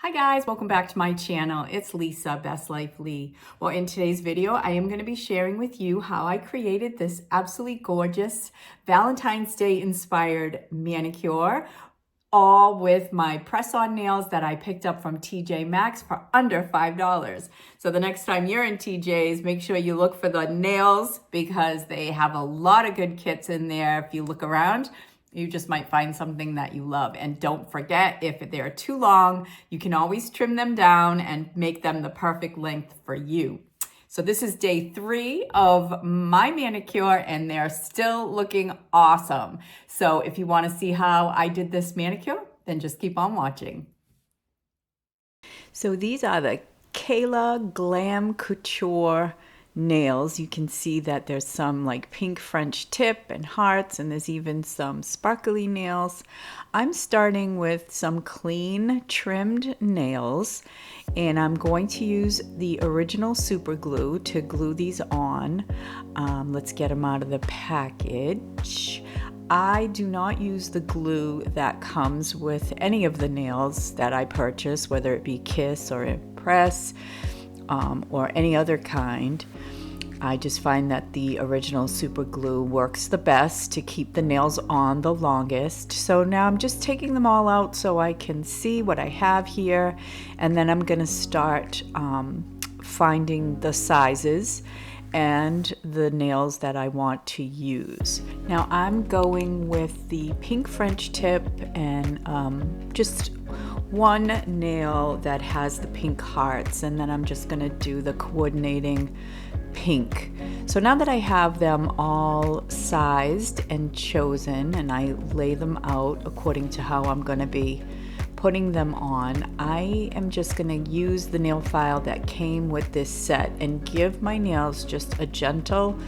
Hi guys, welcome back to my channel. It's Lisa, Best Life Lee. Well, in today's video, I am going to be sharing with you how I created this absolutely gorgeous Valentine's Day inspired manicure, all with my press-on nails that I picked up from TJ Maxx for under $5. So the next time you're in TJ's, make sure you look for the nails because they have a lot of good kits in there. If you look around, you just might find something that you love. And don't forget, if they're too long, you can always trim them down and make them the perfect length for you. So this is day 3 of my manicure and they're still looking awesome. So if you want to see how I did this manicure, then just keep on watching. So these are the Kayla Glam Couture nails. You can see that there's some like pink French tip and hearts, and there's even some sparkly nails. I'm starting with some clean trimmed nails, and I'm going to use the original super glue to glue these on. Let's get them out of the package. I do not use the glue that comes with any of the nails that I purchase, whether it be Kiss or Impress or any other kind. I just find that the original super glue works the best to keep the nails on the longest. So now I'm just taking them all out so I can see what I have here, and then I'm going to start finding the sizes and the nails that I want to use. Now I'm going with the pink French tip and just one nail that has the pink hearts, and then I'm just gonna do the coordinating pink. So now that I have them all sized and chosen and I lay them out according to how I'm gonna be putting them on, I am just gonna use the nail file that came with this set and give my nails just a gentle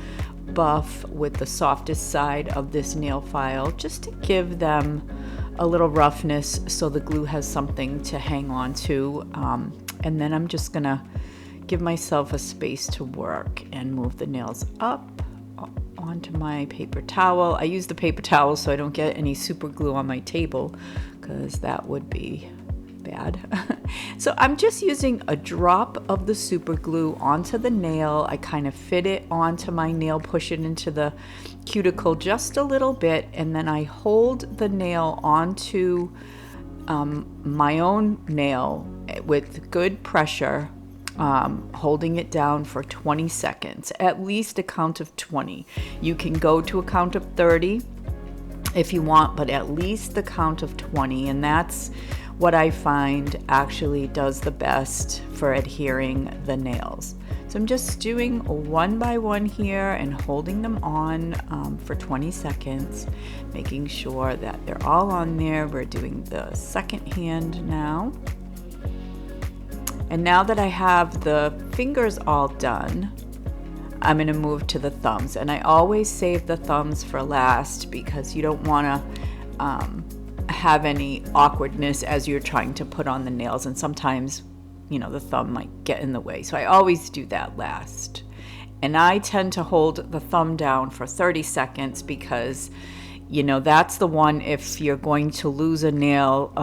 buff with the softest side of this nail file, just to give them a little roughness so the glue has something to hang on to. And then I'm just gonna give myself a space to work and move the nails up onto my paper towel. I use the paper towel so I don't get any super glue on my table, because that would be bad. So I'm just using a drop of the super glue onto the nail. I kind of fit it onto my nail, push it into the cuticle just a little bit, and then I hold the nail onto my own nail with good pressure, holding it down for 20 seconds, at least a count of 20. You can go to a count of 30 if you want, but at least the count of 20, and that's what I find actually does the best for adhering the nails. So I'm just doing one by one here and holding them on for 20 seconds, making sure that they're all on there. We're doing the second hand now. And now that I have the fingers all done, I'm going to move to the thumbs. And I always save the thumbs for last because you don't want to have any awkwardness as you're trying to put on the nails. And sometimes, you know, the thumb might get in the way. So I always do that last. And I tend to hold the thumb down for 30 seconds because, you know, that's the one, if you're going to lose a nail,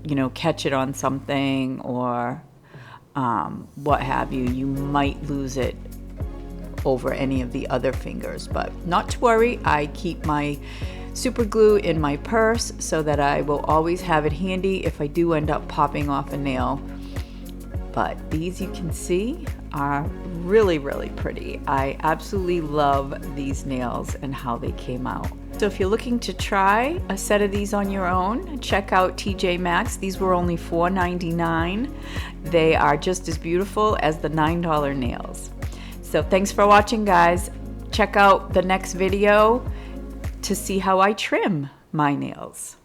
you know, catch it on something or what have you, you might lose it over any of the other fingers. But not to worry, I keep my super glue in my purse so that I will always have it handy if I do end up popping off a nail. But these, you can see, are really, really pretty. I absolutely love these nails and how they came out. So if you're looking to try a set of these on your own, check out TJ Maxx. These were only $4.99. They are just as beautiful as the $9 nails. So thanks for watching, guys. Check out the next video to see how I trim my nails.